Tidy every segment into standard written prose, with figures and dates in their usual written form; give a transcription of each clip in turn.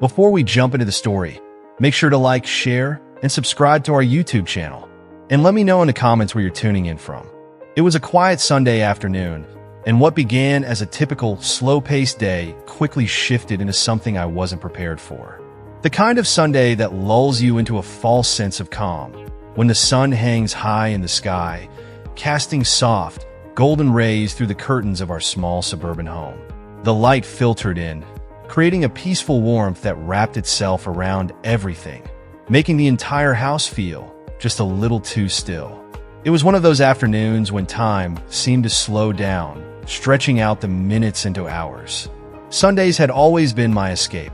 Before we jump into the story, make sure to like, share, and subscribe to our YouTube channel. And let me know in the comments where you're tuning in from. It was a quiet Sunday afternoon, and what began as a typical slow-paced day quickly shifted into something I wasn't prepared for. The kind of Sunday that lulls you into a false sense of calm, when the sun hangs high in the sky, casting soft, golden rays through the curtains of our small suburban home. The light filtered in, creating a peaceful warmth that wrapped itself around everything, making the entire house feel just a little too still. It was one of those afternoons when time seemed to slow down, stretching out the minutes into hours. Sundays had always been my escape,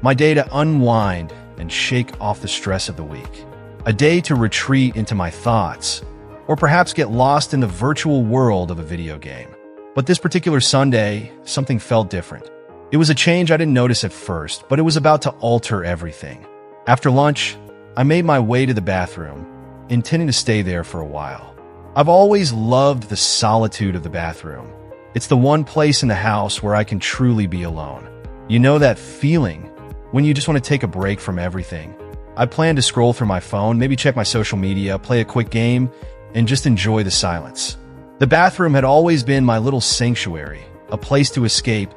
my day to unwind and shake off the stress of the week, a day to retreat into my thoughts, or perhaps get lost in the virtual world of a video game. But this particular Sunday, something felt different. It was a change I didn't notice at first, but it was about to alter everything. After lunch, I made my way to the bathroom, intending to stay there for a while. I've always loved the solitude of the bathroom. It's the one place in the house where I can truly be alone. You know that feeling when you just want to take a break from everything. I planned to scroll through my phone, maybe check my social media, play a quick game, and just enjoy the silence. The bathroom had always been my little sanctuary, a place to escape,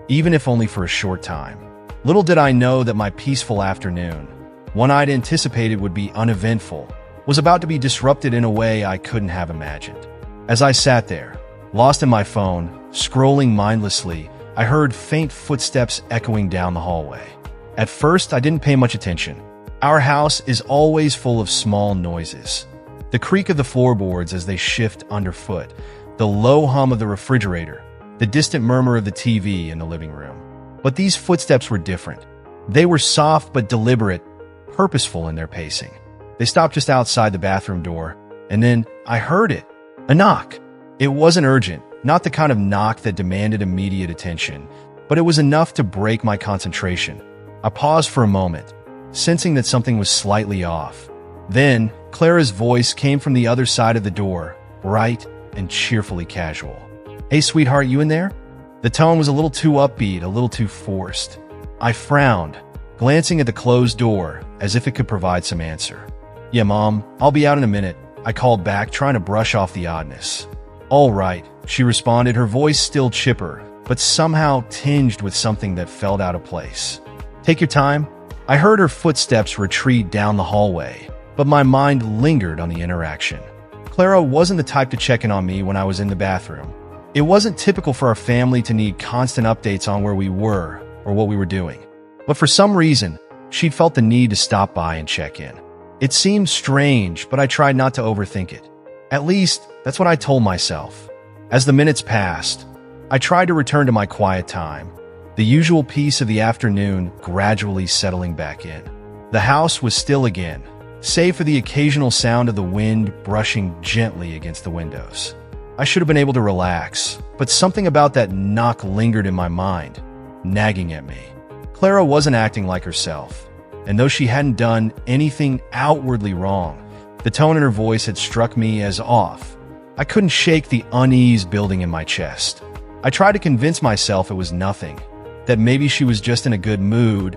even if only for a short time. Little did I know that my peaceful afternoon, one I'd anticipated would be uneventful, was about to be disrupted in a way I couldn't have imagined. As I sat there, lost in my phone, scrolling mindlessly, I heard faint footsteps echoing down the hallway. At first, I didn't pay much attention. Our house is always full of small noises. The creak of the floorboards as they shift underfoot, the low hum of the refrigerator, the distant murmur of the TV in the living room. But these footsteps were different. They were soft but deliberate, purposeful in their pacing. They stopped just outside the bathroom door, and then I heard it. A knock. It wasn't urgent, not the kind of knock that demanded immediate attention, but it was enough to break my concentration. I paused for a moment, sensing that something was slightly off. Then, Clara's voice came from the other side of the door, bright and cheerfully casual. "Hey, sweetheart, you in there?" The tone was a little too upbeat, a little too forced. I frowned, glancing at the closed door as if it could provide some answer. "Yeah, Mom, I'll be out in a minute," I called back, trying to brush off the oddness. "All right," she responded, her voice still chipper, but somehow tinged with something that felt out of place. "Take your time." I heard her footsteps retreat down the hallway, but my mind lingered on the interaction. Clara wasn't the type to check in on me when I was in the bathroom. It wasn't typical for our family to need constant updates on where we were or what we were doing. But for some reason, she'd felt the need to stop by and check in. It seemed strange, but I tried not to overthink it. At least, that's what I told myself. As the minutes passed, I tried to return to my quiet time, the usual peace of the afternoon gradually settling back in. The house was still again, save for the occasional sound of the wind brushing gently against the windows. I should have been able to relax, but something about that knock lingered in my mind, nagging at me. Clara wasn't acting like herself, and though she hadn't done anything outwardly wrong, the tone in her voice had struck me as off. I couldn't shake the unease building in my chest. I tried to convince myself it was nothing, that maybe she was just in a good mood,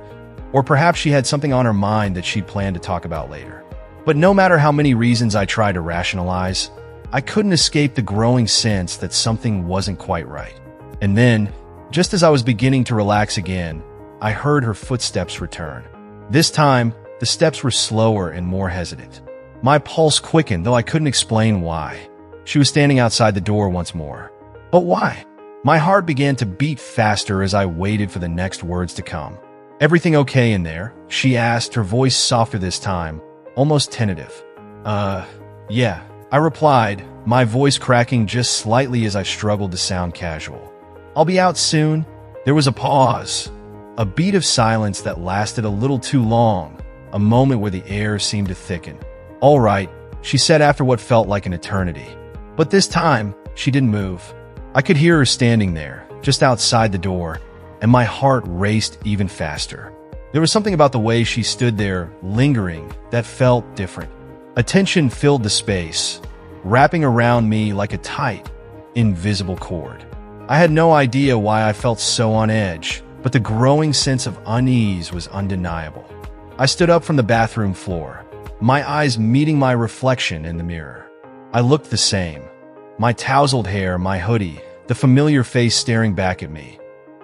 or perhaps she had something on her mind that she'd planned to talk about later. But no matter how many reasons I tried to rationalize, I couldn't escape the growing sense that something wasn't quite right. And then, just as I was beginning to relax again, I heard her footsteps return. This time, the steps were slower and more hesitant. My pulse quickened, though I couldn't explain why. She was standing outside the door once more. But why? My heart began to beat faster as I waited for the next words to come. "Everything okay in there?" she asked, her voice softer this time, almost tentative. Yeah," I replied, my voice cracking just slightly as I struggled to sound casual. "I'll be out soon." There was a pause, a beat of silence that lasted a little too long, a moment where the air seemed to thicken. "All right," she said after what felt like an eternity. But this time, she didn't move. I could hear her standing there, just outside the door, and my heart raced even faster. There was something about the way she stood there, lingering, that felt different. A tension filled the space, wrapping around me like a tight, invisible cord. I had no idea why I felt so on edge, but the growing sense of unease was undeniable. I stood up from the bathroom floor, my eyes meeting my reflection in the mirror. I looked the same. My tousled hair, my hoodie, the familiar face staring back at me.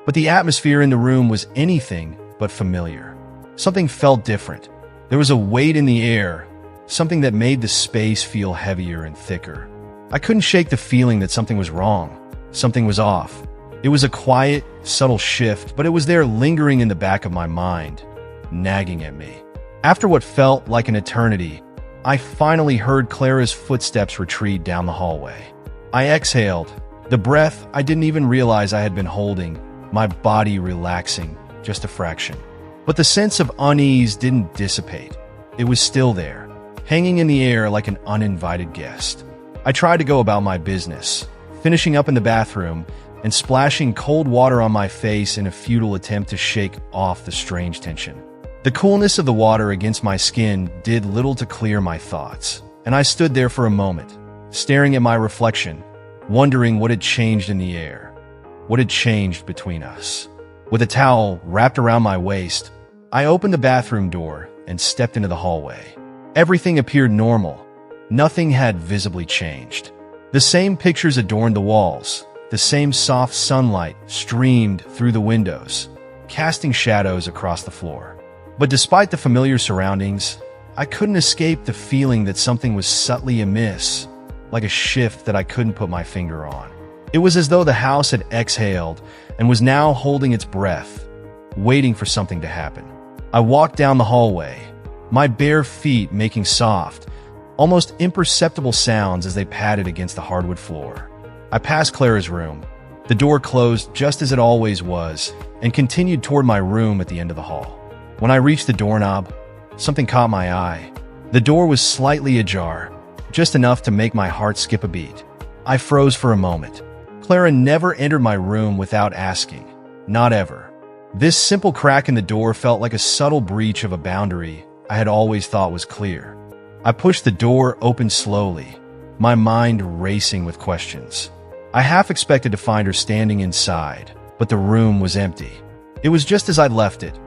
But the atmosphere in the room was anything but familiar. Something felt different. There was a weight in the air, something that made the space feel heavier and thicker. I couldn't shake the feeling that something was wrong. Something was off. It was a quiet, subtle shift, but it was there lingering in the back of my mind, nagging at me. After what felt like an eternity, I finally heard Clara's footsteps retreat down the hallway. I exhaled, the breath I didn't even realize I had been holding, my body relaxing just a fraction. But the sense of unease didn't dissipate. It was still there, hanging in the air like an uninvited guest. I tried to go about my business, finishing up in the bathroom and splashing cold water on my face in a futile attempt to shake off the strange tension. The coolness of the water against my skin did little to clear my thoughts, and I stood there for a moment, staring at my reflection, wondering what had changed in the air, what had changed between us. With a towel wrapped around my waist, I opened the bathroom door and stepped into the hallway. Everything appeared normal. Nothing had visibly changed. The same pictures adorned the walls. The same soft sunlight streamed through the windows, casting shadows across the floor. But despite the familiar surroundings, I couldn't escape the feeling that something was subtly amiss, like a shift that I couldn't put my finger on. It was as though the house had exhaled and was now holding its breath, waiting for something to happen. I walked down the hallway, my bare feet making soft, almost imperceptible sounds as they patted against the hardwood floor. I passed Clara's room. The door closed just as it always was and continued toward my room at the end of the hall. When I reached the doorknob, something caught my eye. The door was slightly ajar, just enough to make my heart skip a beat. I froze for a moment. Clara never entered my room without asking. Not ever. This simple crack in the door felt like a subtle breach of a boundary I had always thought was clear. I pushed the door open slowly, my mind racing with questions. I half expected to find her standing inside, but the room was empty. It was just as I'd left it.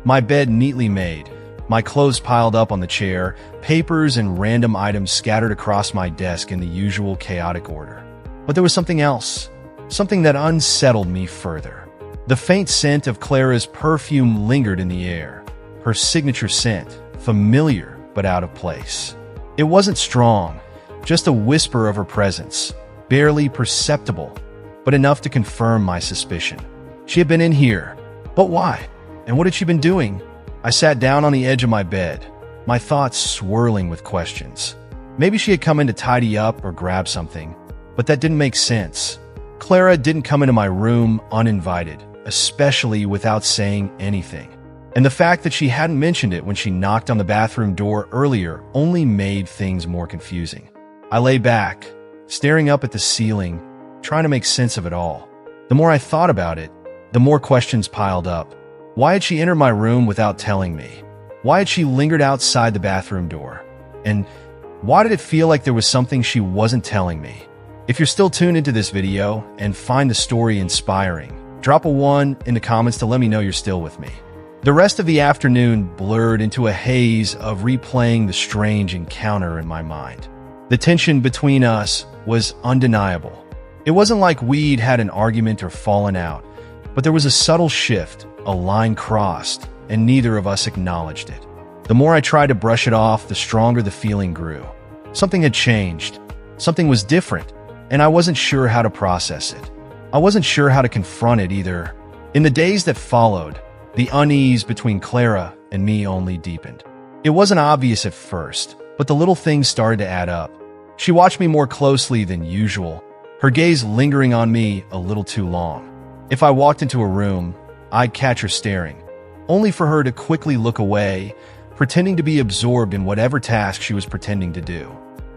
My bed neatly made, my clothes piled up on the chair, papers and random items scattered across my desk in the usual chaotic order. But there was something else, something that unsettled me further. The faint scent of Clara's perfume lingered in the air, her signature scent, familiar but out of place. It wasn't strong, just a whisper of her presence, barely perceptible, but enough to confirm my suspicion. She had been in here, but why? And what had she been doing? I sat down on the edge of my bed, my thoughts swirling with questions. Maybe she had come in to tidy up or grab something, but that didn't make sense. Clara didn't come into my room uninvited, especially without saying anything. And the fact that she hadn't mentioned it when she knocked on the bathroom door earlier only made things more confusing. I lay back, staring up at the ceiling, trying to make sense of it all. The more I thought about it, the more questions piled up. Why had she entered my room without telling me? Why had she lingered outside the bathroom door? And why did it feel like there was something she wasn't telling me? If you're still tuned into this video and find the story inspiring, drop a 1 in the comments to let me know you're still with me. The rest of the afternoon blurred into a haze of replaying the strange encounter in my mind. The tension between us was undeniable. It wasn't like we'd had an argument or fallen out, but there was a subtle shift, a line crossed, and neither of us acknowledged it. The more I tried to brush it off, the stronger the feeling grew. Something had changed. Something was different, and I wasn't sure how to process it. I wasn't sure how to confront it either. In the days that followed, the unease between Clara and me only deepened. It wasn't obvious at first, but the little things started to add up. She watched me more closely than usual, her gaze lingering on me a little too long. If I walked into a room, I'd catch her staring, only for her to quickly look away, pretending to be absorbed in whatever task she was pretending to do.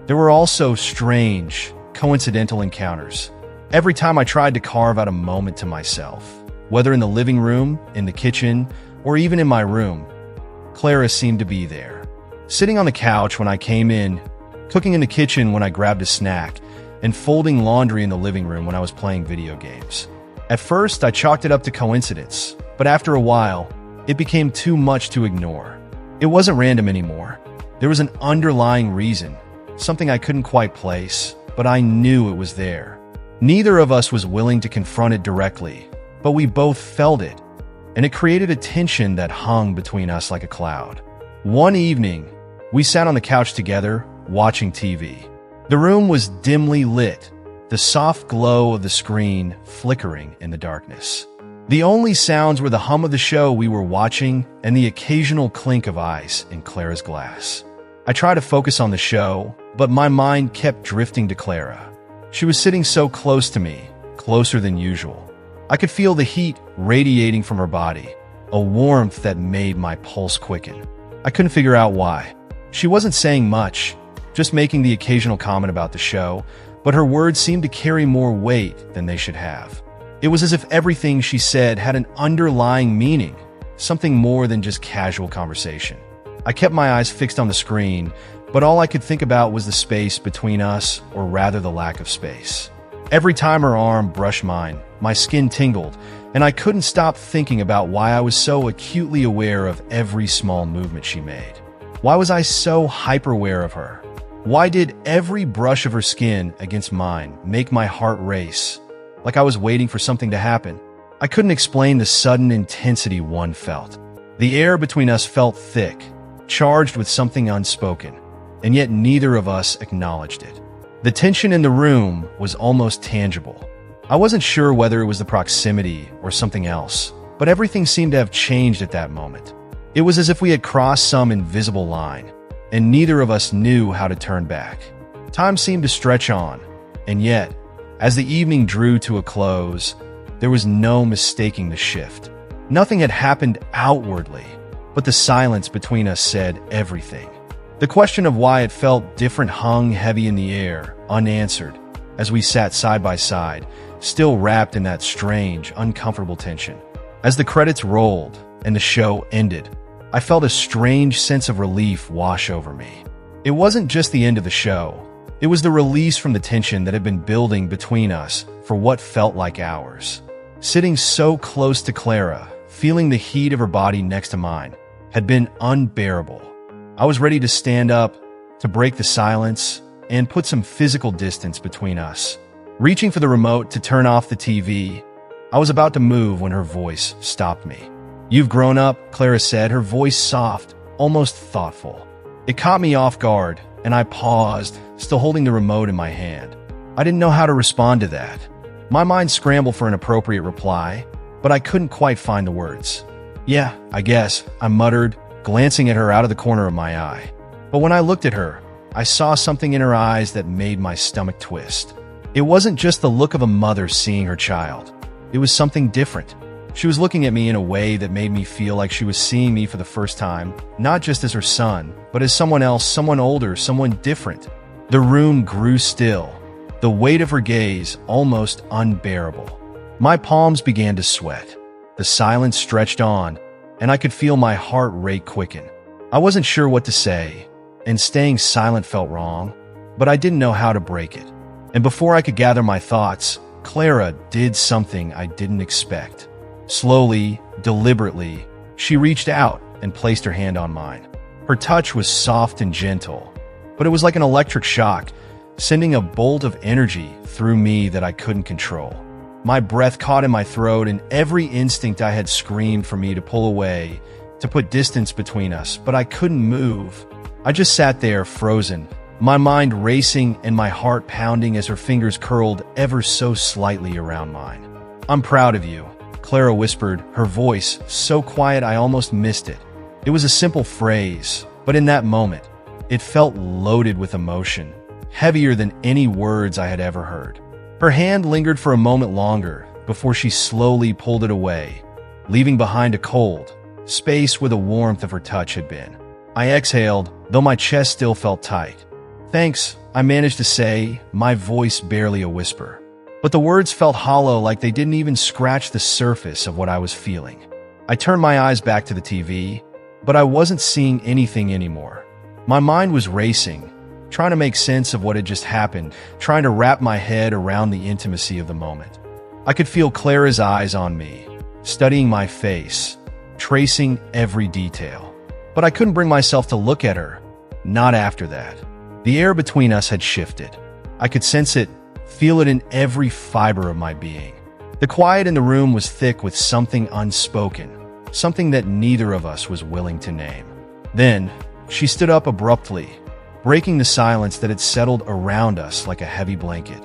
There were also strange, coincidental encounters. Every time I tried to carve out a moment to myself, whether in the living room, in the kitchen, or even in my room, Clara seemed to be there. Sitting on the couch when I came in, cooking in the kitchen when I grabbed a snack, and folding laundry in the living room when I was playing video games. At first, I chalked it up to coincidence, But after a while, it became too much to ignore. It wasn't random anymore. There was an underlying reason, something I couldn't quite place, but I knew it was there. Neither of us was willing to confront it directly, but we both felt it, and it created a tension that hung between us like a cloud. One evening, we sat on the couch together, watching TV. The room was dimly lit, the soft glow of the screen flickering in the darkness. The only sounds were the hum of the show we were watching and the occasional clink of ice in Clara's glass. I tried to focus on the show, but my mind kept drifting to Clara. She was sitting so close to me, closer than usual. I could feel the heat radiating from her body, a warmth that made my pulse quicken. I couldn't figure out why. She wasn't saying much, just making the occasional comment about the show, but her words seemed to carry more weight than they should have. It was as if everything she said had an underlying meaning, something more than just casual conversation. I kept my eyes fixed on the screen, but all I could think about was the space between us, or rather the lack of space. Every time her arm brushed mine, my skin tingled, and I couldn't stop thinking about why I was so acutely aware of every small movement she made. Why was I so hyper-aware of her? Why did every brush of her skin against mine make my heart race, like I was waiting for something to happen? I couldn't explain the sudden intensity one felt. The air between us felt thick, charged with something unspoken, and yet neither of us acknowledged it. The tension in the room was almost tangible. I wasn't sure whether it was the proximity or something else, but everything seemed to have changed at that moment. It was as if we had crossed some invisible line, and neither of us knew how to turn back. Time seemed to stretch on, and yet, as the evening drew to a close, there was no mistaking the shift. Nothing had happened outwardly, but the silence between us said everything. The question of why it felt different hung heavy in the air, unanswered, as we sat side by side, still wrapped in that strange, uncomfortable tension. As the credits rolled and the show ended, I felt a strange sense of relief wash over me. It wasn't just the end of the show. It was the release from the tension that had been building between us for what felt like hours. Sitting so close to Clara, feeling the heat of her body next to mine, had been unbearable. I was ready to stand up, to break the silence, and put some physical distance between us. Reaching for the remote to turn off the TV, I was about to move when her voice stopped me. "You've grown up," Clara said, her voice soft, almost thoughtful. It caught me off guard, and I paused, still holding the remote in my hand. I didn't know how to respond to that. My mind scrambled for an appropriate reply, but I couldn't quite find the words. "Yeah, I guess," I muttered, glancing at her out of the corner of my eye. But when I looked at her, I saw something in her eyes that made my stomach twist. It wasn't just the look of a mother seeing her child. It was something different. She was looking at me in a way that made me feel like she was seeing me for the first time, not just as her son, but as someone else, someone older, someone different. The room grew still, the weight of her gaze almost unbearable. My palms began to sweat. The silence stretched on, and I could feel my heart rate quicken. I wasn't sure what to say, and staying silent felt wrong, but I didn't know how to break it. And before I could gather my thoughts, Clara did something I didn't expect. Slowly, deliberately, she reached out and placed her hand on mine. Her touch was soft and gentle, but it was like an electric shock, sending a bolt of energy through me that I couldn't control. My breath caught in my throat, and every instinct I had screamed for me to pull away, to put distance between us, but I couldn't move. I just sat there, frozen, my mind racing and my heart pounding as her fingers curled ever so slightly around mine. "I'm proud of you," Clara whispered, her voice so quiet I almost missed it. It was a simple phrase, but in that moment, it felt loaded with emotion, heavier than any words I had ever heard. Her hand lingered for a moment longer before she slowly pulled it away, leaving behind a cold space where the warmth of her touch had been. I exhaled, though my chest still felt tight. "Thanks," I managed to say, my voice barely a whisper. But the words felt hollow, like they didn't even scratch the surface of what I was feeling. I turned my eyes back to the TV, but I wasn't seeing anything anymore. My mind was racing, trying to make sense of what had just happened, trying to wrap my head around the intimacy of the moment. I could feel Clara's eyes on me, studying my face, tracing every detail. But I couldn't bring myself to look at her. Not after that. The air between us had shifted. I could sense it, feel it in every fiber of my being. The quiet in the room was thick with something unspoken, something that neither of us was willing to name. Then, she stood up abruptly, breaking the silence that had settled around us like a heavy blanket.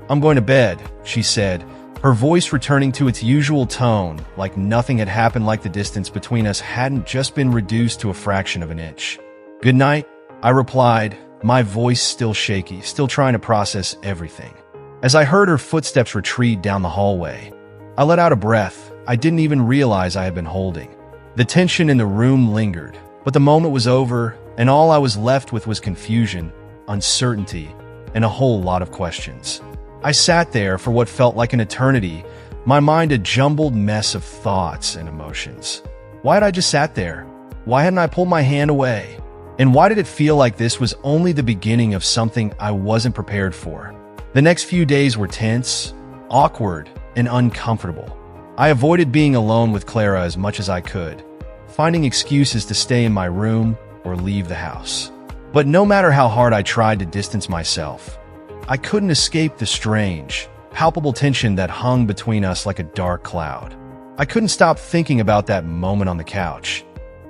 "I'm going to bed," she said, her voice returning to its usual tone, like nothing had happened, like the distance between us hadn't just been reduced to a fraction of an inch. "Good night," I replied, my voice still shaky, still trying to process everything. As I heard her footsteps retreat down the hallway, I let out a breath I didn't even realize I had been holding. The tension in the room lingered, but the moment was over, and all I was left with was confusion, uncertainty, and a whole lot of questions. I sat there for what felt like an eternity, my mind a jumbled mess of thoughts and emotions. Why had I just sat there? Why hadn't I pulled my hand away? And why did it feel like this was only the beginning of something I wasn't prepared for? The next few days were tense, awkward, and uncomfortable. I avoided being alone with Clara as much as I could, finding excuses to stay in my room or leave the house. But no matter how hard I tried to distance myself, I couldn't escape the strange, palpable tension that hung between us like a dark cloud. I couldn't stop thinking about that moment on the couch.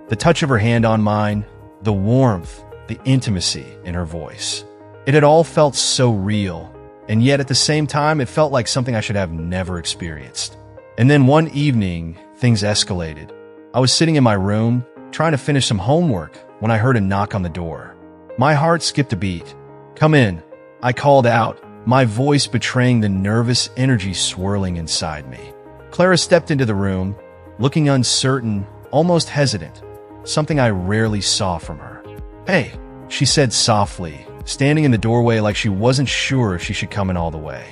The touch of her hand on mine, the warmth, the intimacy in her voice. It had all felt so real, and yet at the same time it felt like something I should have never experienced. And then one evening, things escalated. I was sitting in my room, trying to finish some homework, when I heard a knock on the door. My heart skipped a beat. "Come in," I called out, my voice betraying the nervous energy swirling inside me. Clara stepped into the room, looking uncertain, almost hesitant, something I rarely saw from her. "Hey," she said softly, standing in the doorway like she wasn't sure if she should come in all the way.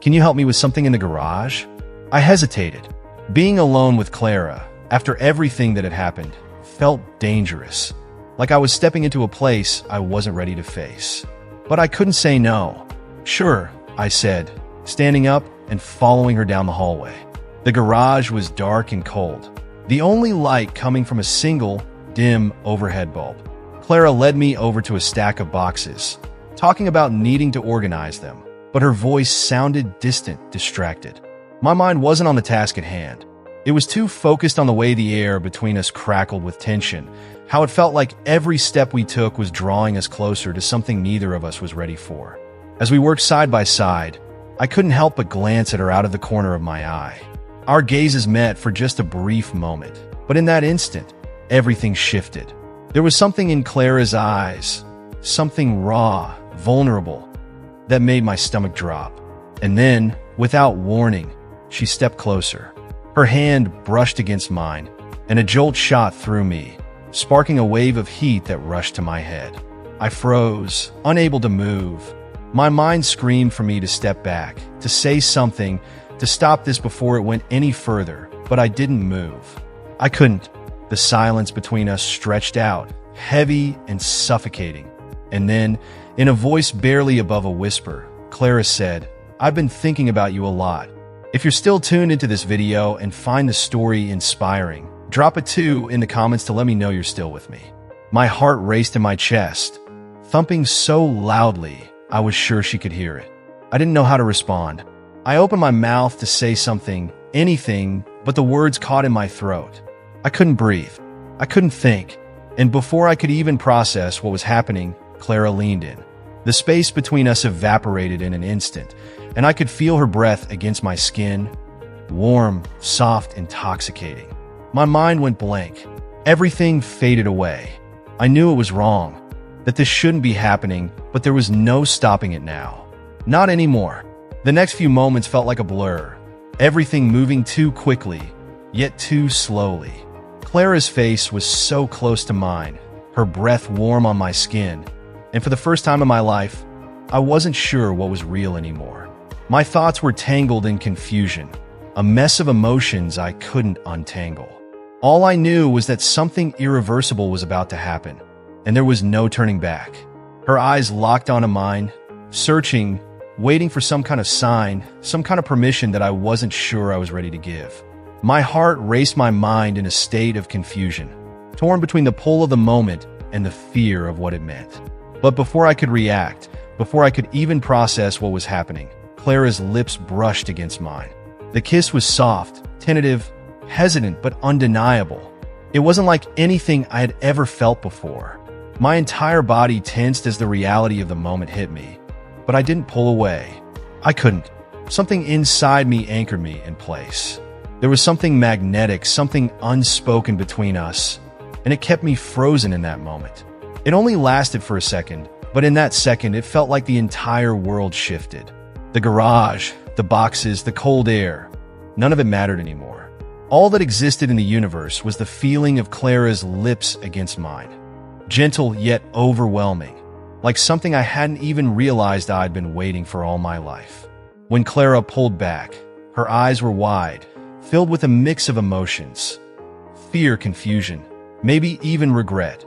"Can you help me with something in the garage?" I hesitated. Being alone with Clara, after everything that had happened, felt dangerous, like I was stepping into a place I wasn't ready to face. But I couldn't say no. "Sure," I said, standing up and following her down the hallway. The garage was dark and cold, the only light coming from a single, dim overhead bulb. Clara led me over to a stack of boxes, talking about needing to organize them, but her voice sounded distant, distracted. My mind wasn't on the task at hand. It was too focused on the way the air between us crackled with tension, how it felt like every step we took was drawing us closer to something neither of us was ready for. As we worked side by side, I couldn't help but glance at her out of the corner of my eye. Our gazes met for just a brief moment, but in that instant, everything shifted. There was something in Clara's eyes, something raw, vulnerable, that made my stomach drop. And then, without warning, she stepped closer. Her hand brushed against mine, and a jolt shot through me, sparking a wave of heat that rushed to my head. I froze, unable to move. My mind screamed for me to step back, to say something, to stop this before it went any further, but I didn't move. I couldn't. The silence between us stretched out, heavy and suffocating. And then, in a voice barely above a whisper, Clara said, "I've been thinking about you a lot. If you're still tuned into this video and find the story inspiring, drop a 2 in the comments to let me know you're still with me." My heart raced in my chest, thumping so loudly I was sure she could hear it. I didn't know how to respond. I opened my mouth to say something, anything, but the words caught in my throat. I couldn't breathe. I couldn't think. And before I could even process what was happening, Clara leaned in. The space between us evaporated in an instant, and I could feel her breath against my skin, warm, soft, intoxicating. My mind went blank. Everything faded away. I knew it was wrong, that this shouldn't be happening, but there was no stopping it now. Not anymore. The next few moments felt like a blur, everything moving too quickly, yet too slowly. Clara's face was so close to mine, her breath warm on my skin, and for the first time in my life, I wasn't sure what was real anymore. My thoughts were tangled in confusion, a mess of emotions I couldn't untangle. All I knew was that something irreversible was about to happen, and there was no turning back. Her eyes locked onto mine, searching, waiting for some kind of sign, some kind of permission that I wasn't sure I was ready to give. My heart raced, my mind in a state of confusion, torn between the pull of the moment and the fear of what it meant. But before I could react, before I could even process what was happening, Clara's lips brushed against mine. The kiss was soft, tentative, hesitant, but undeniable. It wasn't like anything I had ever felt before. My entire body tensed as the reality of the moment hit me, but I didn't pull away. I couldn't. Something inside me anchored me in place. There was something magnetic, something unspoken between us, and it kept me frozen in that moment. It only lasted for a second, but in that second, it felt like the entire world shifted. The garage, the boxes, the cold air, none of it mattered anymore. All that existed in the universe was the feeling of Clara's lips against mine. Gentle yet overwhelming, like something I hadn't even realized I'd been waiting for all my life. When Clara pulled back, her eyes were wide, filled with a mix of emotions. Fear, confusion, maybe even regret.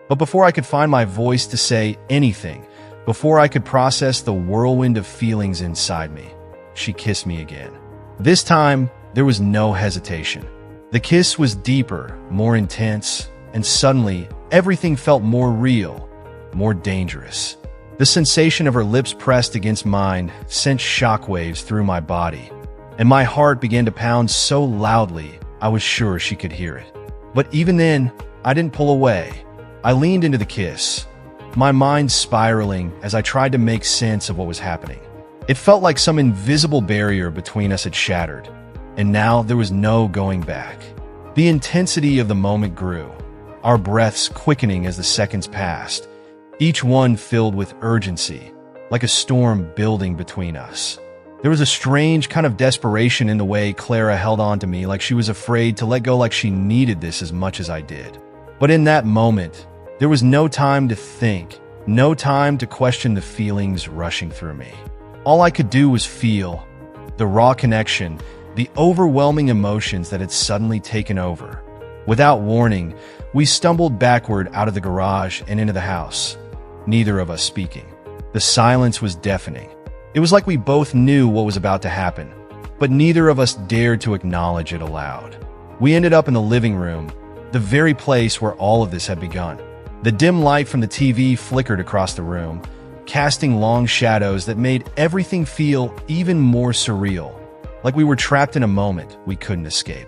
But before I could find my voice to say anything, before I could process the whirlwind of feelings inside me, she kissed me again. This time, there was no hesitation. The kiss was deeper, more intense, and suddenly, everything felt more real, more dangerous. The sensation of her lips pressed against mine sent shockwaves through my body, and my heart began to pound so loudly I was sure she could hear it. But even then, I didn't pull away. I leaned into the kiss, my mind spiraling as I tried to make sense of what was happening. It felt like some invisible barrier between us had shattered, and now there was no going back. The intensity of the moment grew, our breaths quickening as the seconds passed, each one filled with urgency, like a storm building between us. There was a strange kind of desperation in the way Clara held on to me, like she was afraid to let go, like she needed this as much as I did. But in that moment, there was no time to think, no time to question the feelings rushing through me. All I could do was feel the raw connection, the overwhelming emotions that had suddenly taken over. Without warning, we stumbled backward out of the garage and into the house, neither of us speaking. The silence was deafening. It was like we both knew what was about to happen, but neither of us dared to acknowledge it aloud. We ended up in the living room, the very place where all of this had begun. The dim light from the TV flickered across the room, casting long shadows that made everything feel even more surreal, like we were trapped in a moment we couldn't escape.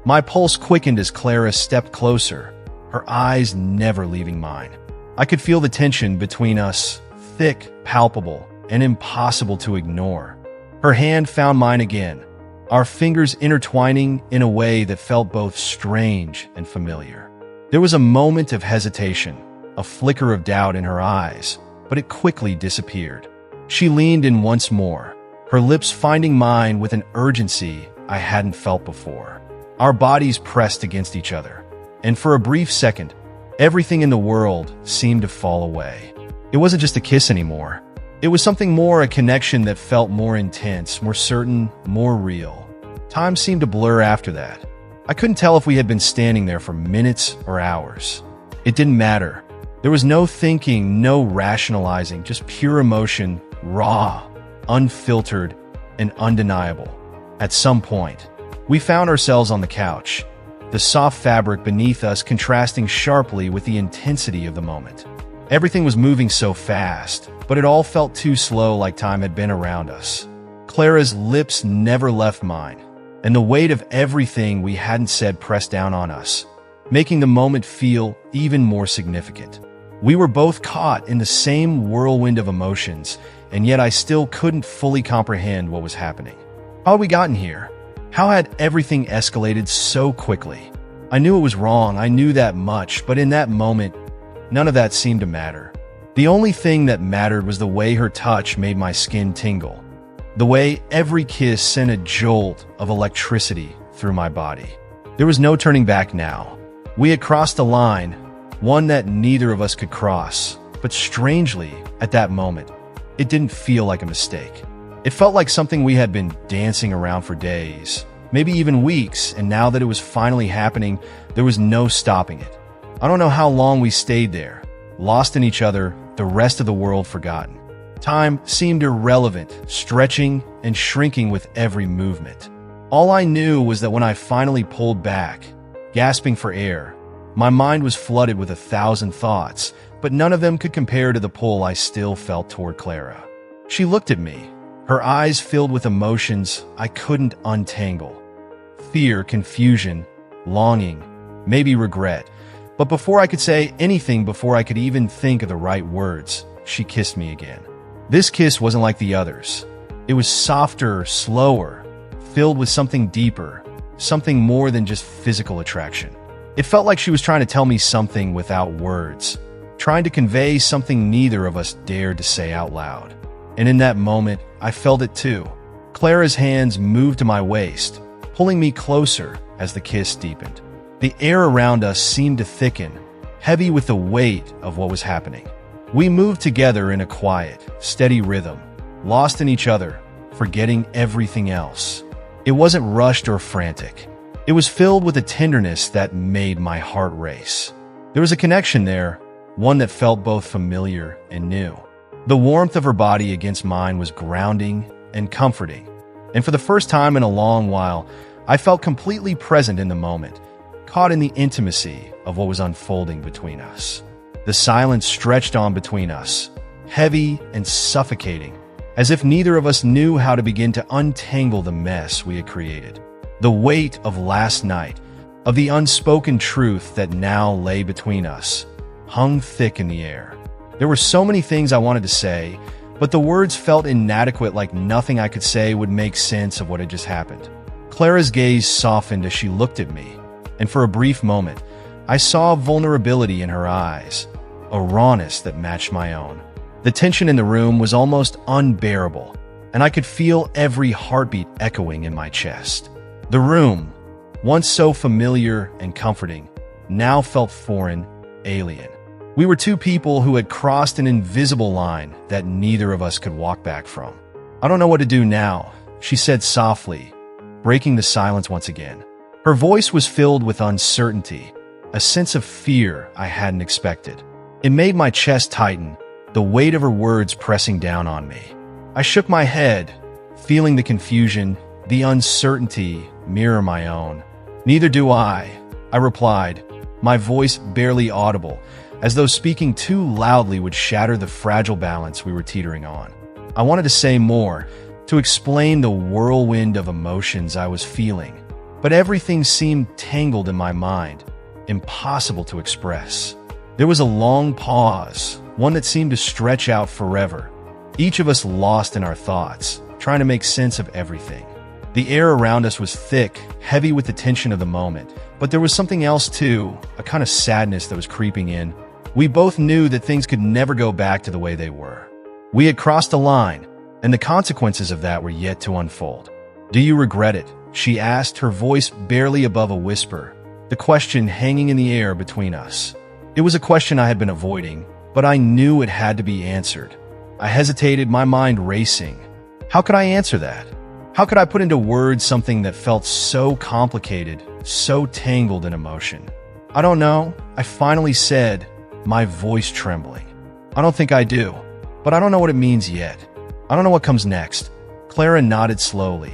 My pulse quickened as Clara stepped closer, her eyes never leaving mine. I could feel the tension between us, thick, palpable, and impossible to ignore. Her hand found mine again, our fingers intertwining in a way that felt both strange and familiar. There was a moment of hesitation, a flicker of doubt in her eyes, but it quickly disappeared. She leaned in once more, her lips finding mine with an urgency I hadn't felt before. Our bodies pressed against each other, and for a brief second, everything in the world seemed to fall away. It wasn't just a kiss anymore. It was something more, a connection that felt more intense, more certain, more real. Time seemed to blur after that. I couldn't tell if we had been standing there for minutes or hours. It didn't matter. There was no thinking, no rationalizing, just pure emotion, raw, unfiltered, and undeniable. At some point, we found ourselves on the couch, the soft fabric beneath us contrasting sharply with the intensity of the moment. Everything was moving so fast, but it all felt too slow, like time had been around us. Clara's lips never left mine, and the weight of everything we hadn't said pressed down on us, making the moment feel even more significant. We were both caught in the same whirlwind of emotions, and yet I still couldn't fully comprehend what was happening. How had we gotten here? How had everything escalated so quickly? I knew it was wrong, I knew that much, but in that moment, none of that seemed to matter. The only thing that mattered was the way her touch made my skin tingle, the way every kiss sent a jolt of electricity through my body. There was no turning back now. We had crossed a line, one that neither of us could cross, but strangely, at that moment, it didn't feel like a mistake. It felt like something we had been dancing around for days, maybe even weeks, and now that it was finally happening, there was no stopping it. I don't know how long we stayed there, lost in each other, the rest of the world forgotten. Time seemed irrelevant, stretching and shrinking with every movement. All I knew was that when I finally pulled back, gasping for air, my mind was flooded with 1,000 thoughts, but none of them could compare to the pull I still felt toward Clara. She looked at me, her eyes filled with emotions I couldn't untangle. Fear, confusion, longing, maybe regret. But before I could say anything, before I could even think of the right words, she kissed me again. This kiss wasn't like the others. It was softer, slower, filled with something deeper, something more than just physical attraction. It felt like she was trying to tell me something without words, trying to convey something neither of us dared to say out loud. And in that moment, I felt it too. Clara's hands moved to my waist, pulling me closer as the kiss deepened. The air around us seemed to thicken, heavy with the weight of what was happening. We moved together in a quiet, steady rhythm, lost in each other, forgetting everything else. It wasn't rushed or frantic. It was filled with a tenderness that made my heart race. There was a connection there, one that felt both familiar and new. The warmth of her body against mine was grounding and comforting, and for the first time in a long while, I felt completely present in the moment, caught in the intimacy of what was unfolding between us. The silence stretched on between us, heavy and suffocating, as if neither of us knew how to begin to untangle the mess we had created. The weight of last night, of the unspoken truth that now lay between us, hung thick in the air. There were so many things I wanted to say, but the words felt inadequate, like nothing I could say would make sense of what had just happened. Clara's gaze softened as she looked at me, and for a brief moment, I saw vulnerability in her eyes, a rawness that matched my own. The tension in the room was almost unbearable, and I could feel every heartbeat echoing in my chest. The room, once so familiar and comforting, now felt foreign, alien. We were two people who had crossed an invisible line that neither of us could walk back from. "I don't know what to do now," she said softly, breaking the silence once again. Her voice was filled with uncertainty, a sense of fear I hadn't expected. It made my chest tighten, the weight of her words pressing down on me. I shook my head, feeling the confusion, the uncertainty mirror my own. "Neither do I replied, my voice barely audible, as though speaking too loudly would shatter the fragile balance we were teetering on. I wanted to say more, to explain the whirlwind of emotions I was feeling, but everything seemed tangled in my mind, impossible to express. There was a long pause, one that seemed to stretch out forever, each of us lost in our thoughts, trying to make sense of everything. The air around us was thick, heavy with the tension of the moment, but there was something else too, a kind of sadness that was creeping in. We both knew that things could never go back to the way they were. We had crossed a line, and the consequences of that were yet to unfold. "Do you regret it?" she asked, her voice barely above a whisper, the question hanging in the air between us. It was a question I had been avoiding, but I knew it had to be answered. I hesitated, my mind racing. How could I answer that? How could I put into words something that felt so complicated, so tangled in emotion? "I don't know," I finally said, my voice trembling. "I don't think I do, but I don't know what it means yet. I don't know what comes next." Clara nodded slowly,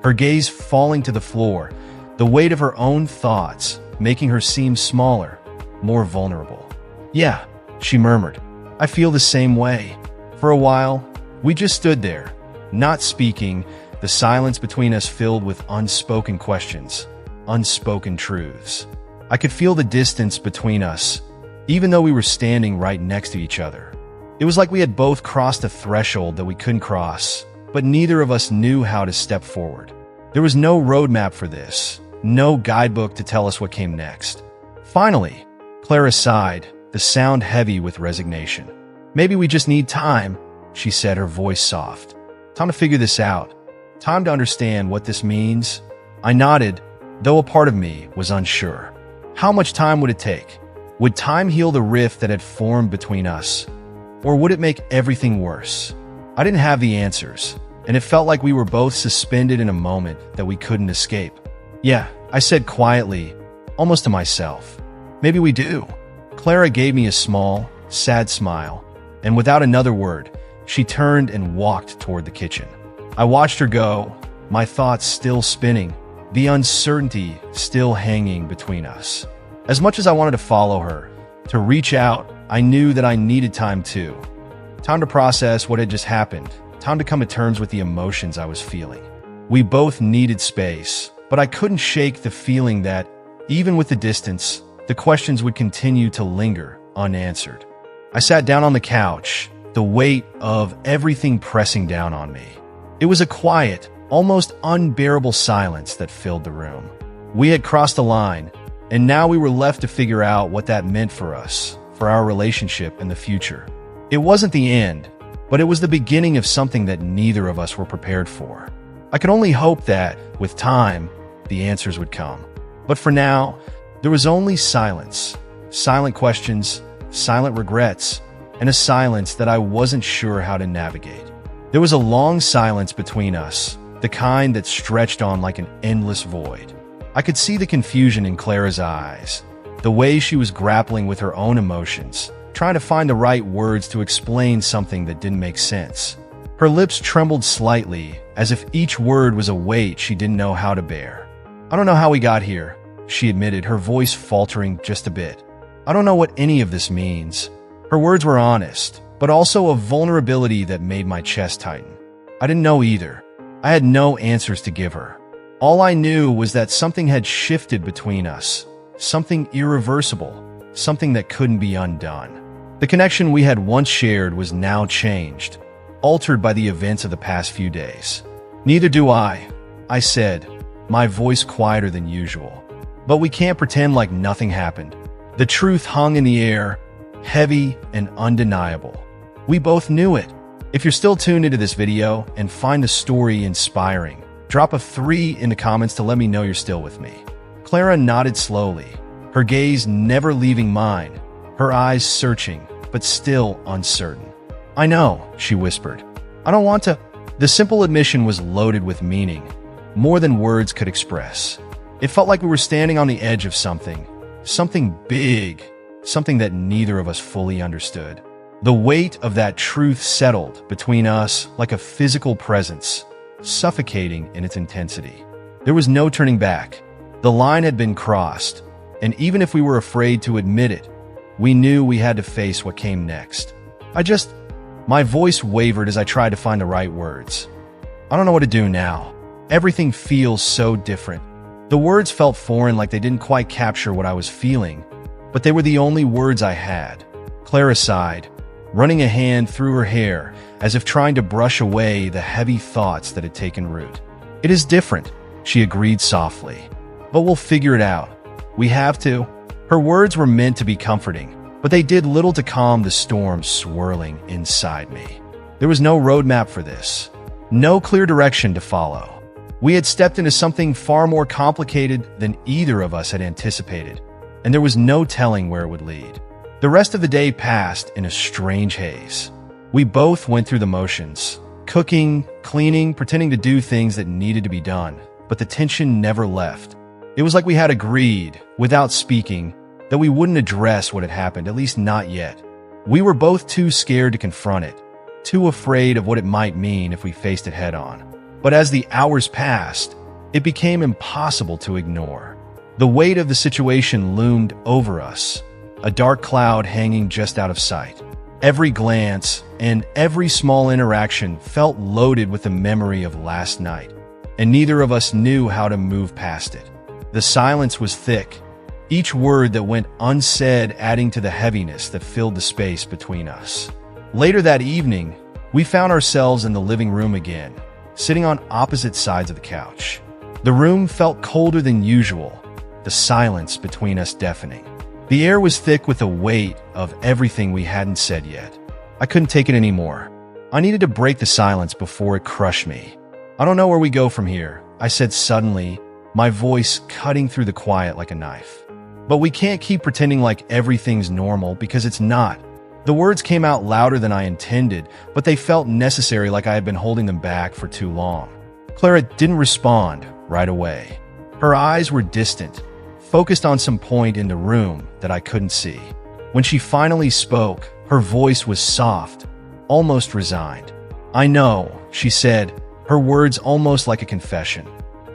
her gaze falling to the floor, the weight of her own thoughts making her seem smaller, more vulnerable. "Yeah," she murmured, "I feel the same way." For a while, we just stood there, not speaking, the silence between us filled with unspoken questions, unspoken truths. I could feel the distance between us, even though we were standing right next to each other. It was like we had both crossed a threshold that we couldn't cross, but neither of us knew how to step forward. There was no roadmap for this, no guidebook to tell us what came next. Finally, Clara sighed, the sound heavy with resignation. "Maybe we just need time," she said, her voice soft. "Time to figure this out. Time to understand what this means." I nodded, though a part of me was unsure. How much time would it take? Would time heal the rift that had formed between us? Or would it make everything worse? I didn't have the answers, and it felt like we were both suspended in a moment that we couldn't escape. "Yeah," I said quietly, almost to myself. "Maybe we do." Clara gave me a small, sad smile, and without another word, she turned and walked toward the kitchen. I watched her go, my thoughts still spinning, the uncertainty still hanging between us. As much as I wanted to follow her, to reach out, I knew that I needed time too. Time to process what had just happened, time to come to terms with the emotions I was feeling. We both needed space, but I couldn't shake the feeling that, even with the distance, the questions would continue to linger unanswered. I sat down on the couch, the weight of everything pressing down on me. It was a quiet, almost unbearable silence that filled the room. We had crossed the line, and now we were left to figure out what that meant for us, for our relationship in the future. It wasn't the end, but it was the beginning of something that neither of us were prepared for. I could only hope that, with time, the answers would come. But for now, there was only silence. Silent questions, silent regrets, and a silence that I wasn't sure how to navigate. There was a long silence between us, the kind that stretched on like an endless void. I could see the confusion in Clara's eyes, the way she was grappling with her own emotions, trying to find the right words to explain something that didn't make sense. Her lips trembled slightly, as if each word was a weight she didn't know how to bear. "I don't know how we got here," she admitted, her voice faltering just a bit. "I don't know what any of this means." Her words were honest, but also a vulnerability that made my chest tighten. I didn't know either. I had no answers to give her. All I knew was that something had shifted between us, something irreversible, something that couldn't be undone. The connection we had once shared was now changed, altered by the events of the past few days. "Neither do I said, my voice quieter than usual. "But we can't pretend like nothing happened." The truth hung in the air, heavy and undeniable. We both knew it. If you're still tuned into this video and find the story inspiring, drop a 3 in the comments to let me know you're still with me. Clara nodded slowly, her gaze never leaving mine, her eyes searching, but still uncertain. "I know," she whispered. "I don't want to." The simple admission was loaded with meaning, more than words could express. It felt like we were standing on the edge of something big, something that neither of us fully understood. The weight of that truth settled between us like a physical presence, suffocating in its intensity. There was no turning back. The line had been crossed, and even if we were afraid to admit it, we knew we had to face what came next. My voice wavered as I tried to find the right words. "I don't know what to do now. Everything feels so different." The words felt foreign, like they didn't quite capture what I was feeling, but they were the only words I had. Clara sighed, running a hand through her hair as if trying to brush away the heavy thoughts that had taken root. "It is different," she agreed softly. "But we'll figure it out. We have to." Her words were meant to be comforting, but they did little to calm the storm swirling inside me. There was no roadmap for this, no clear direction to follow. We had stepped into something far more complicated than either of us had anticipated, and there was no telling where it would lead. The rest of the day passed in a strange haze. We both went through the motions, cooking, cleaning, pretending to do things that needed to be done, but the tension never left. It was like we had agreed, without speaking, that we wouldn't address what had happened, at least not yet. We were both too scared to confront it, too afraid of what it might mean if we faced it head-on. But as the hours passed, it became impossible to ignore. The weight of the situation loomed over us, a dark cloud hanging just out of sight. Every glance and every small interaction felt loaded with the memory of last night, and neither of us knew how to move past it. The silence was thick, each word that went unsaid adding to the heaviness that filled the space between us. Later that evening, we found ourselves in the living room again, sitting on opposite sides of the couch. The room felt colder than usual, the silence between us deafening. The air was thick with the weight of everything we hadn't said yet. I couldn't take it anymore. I needed to break the silence before it crushed me. "I don't know where we go from here," I said suddenly, my voice cutting through the quiet like a knife. "But we can't keep pretending like everything's normal, because it's not." The words came out louder than I intended, but they felt necessary, like I had been holding them back for too long. Clara didn't respond right away. Her eyes were distant, focused on some point in the room that I couldn't see. When she finally spoke, her voice was soft, almost resigned. "I know," she said, her words almost like a confession.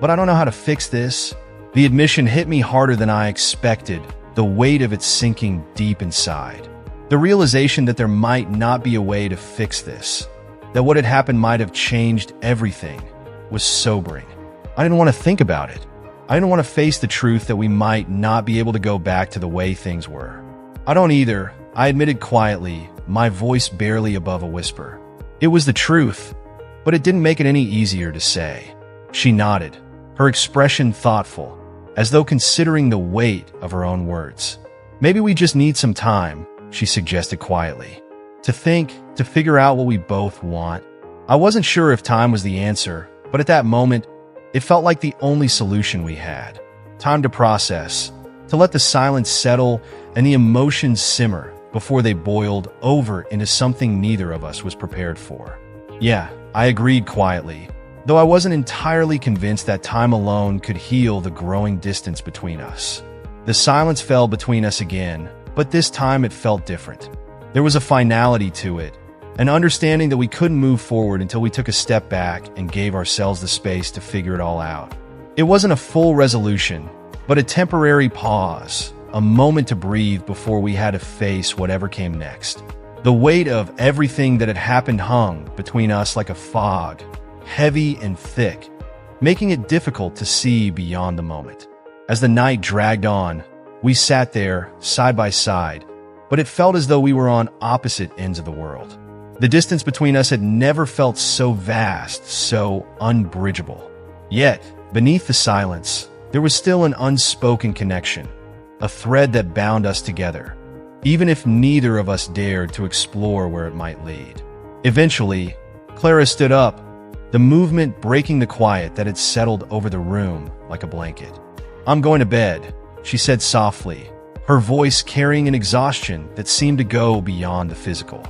but I don't know how to fix this. The admission hit me harder than I expected, the weight of it sinking deep inside. The realization that there might not be a way to fix this, that what had happened might have changed everything, was sobering. I didn't want to think about it. I didn't want to face the truth that we might not be able to go back to the way things were. I don't either, I admitted quietly, my voice barely above a whisper. It was the truth, but it didn't make it any easier to say. She nodded, her expression thoughtful, as though considering the weight of her own words. Maybe we just need some time, she suggested quietly. To think, to figure out what we both want. I wasn't sure if time was the answer, but at that moment, it felt like the only solution we had. Time to process, to let the silence settle and the emotions simmer before they boiled over into something neither of us was prepared for. Yeah, I agreed quietly, though I wasn't entirely convinced that time alone could heal the growing distance between us. The silence fell between us again, but this time it felt different. There was a finality to it, an understanding that we couldn't move forward until we took a step back and gave ourselves the space to figure it all out. It wasn't a full resolution, but a temporary pause, a moment to breathe before we had to face whatever came next. The weight of everything that had happened hung between us like a fog, heavy and thick, making it difficult to see beyond the moment. As the night dragged on, we sat there, side by side, but it felt as though we were on opposite ends of the world. The distance between us had never felt so vast, so unbridgeable. Yet, beneath the silence, there was still an unspoken connection, a thread that bound us together, even if neither of us dared to explore where it might lead. Eventually, Clara stood up, the movement breaking the quiet that had settled over the room like a blanket. "I'm going to bed," she said softly, her voice carrying an exhaustion that seemed to go beyond the physical.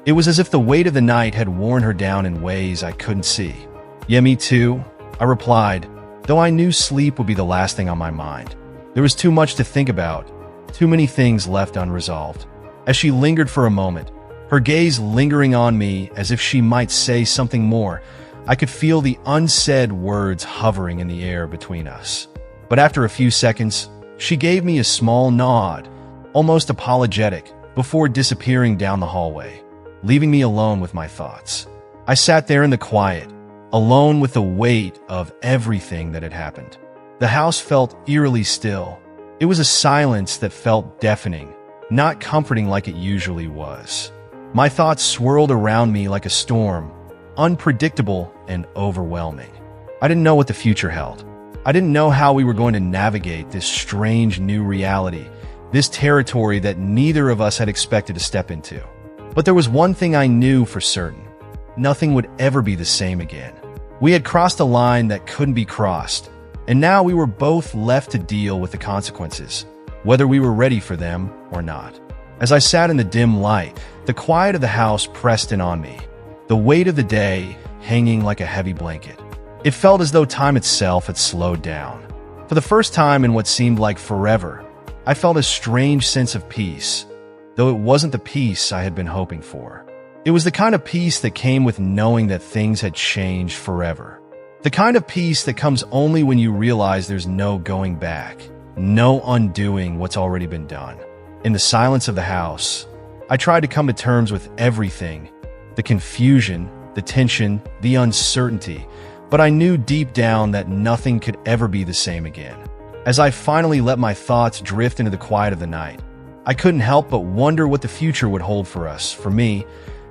It was as if the weight of the night had worn her down in ways I couldn't see. "Yeah, me too," I replied, though I knew sleep would be the last thing on my mind. There was too much to think about, too many things left unresolved. As she lingered for a moment, her gaze lingering on me as if she might say something more, I could feel the unsaid words hovering in the air between us. But after a few seconds, she gave me a small nod, almost apologetic, before disappearing down the hallway, leaving me alone with my thoughts. I sat there in the quiet, alone with the weight of everything that had happened. The house felt eerily still. It was a silence that felt deafening, not comforting like it usually was. My thoughts swirled around me like a storm, unpredictable and overwhelming. I didn't know what the future held. I didn't know how we were going to navigate this strange new reality, this territory that neither of us had expected to step into. But there was one thing I knew for certain. Nothing would ever be the same again. We had crossed a line that couldn't be crossed, and now we were both left to deal with the consequences, whether we were ready for them or not. As I sat in the dim light, the quiet of the house pressed in on me, the weight of the day hanging like a heavy blanket. It felt as though time itself had slowed down. For the first time in what seemed like forever, I felt a strange sense of peace, though it wasn't the peace I had been hoping for. It was the kind of peace that came with knowing that things had changed forever. The kind of peace that comes only when you realize there's no going back, no undoing what's already been done. In the silence of the house, I tried to come to terms with everything, the confusion, the tension, the uncertainty, but I knew deep down that nothing could ever be the same again. As I finally let my thoughts drift into the quiet of the night, I couldn't help but wonder what the future would hold for us, for me,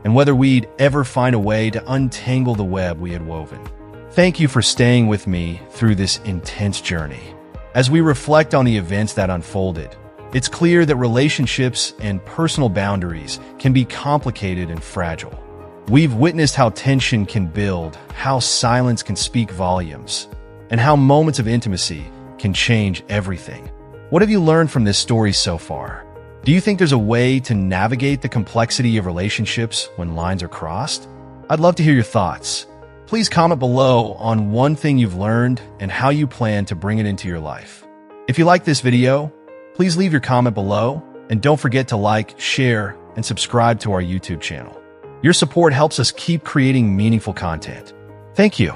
and whether we'd ever find a way to untangle the web we had woven. Thank you for staying with me through this intense journey. As we reflect on the events that unfolded, it's clear that relationships and personal boundaries can be complicated and fragile. We've witnessed how tension can build, how silence can speak volumes, and how moments of intimacy can change everything. What have you learned from this story so far? Do you think there's a way to navigate the complexity of relationships when lines are crossed? I'd love to hear your thoughts. Please comment below on one thing you've learned and how you plan to bring it into your life. If you like this video, please leave your comment below, and don't forget to like, share, and subscribe to our YouTube channel. Your support helps us keep creating meaningful content. Thank you.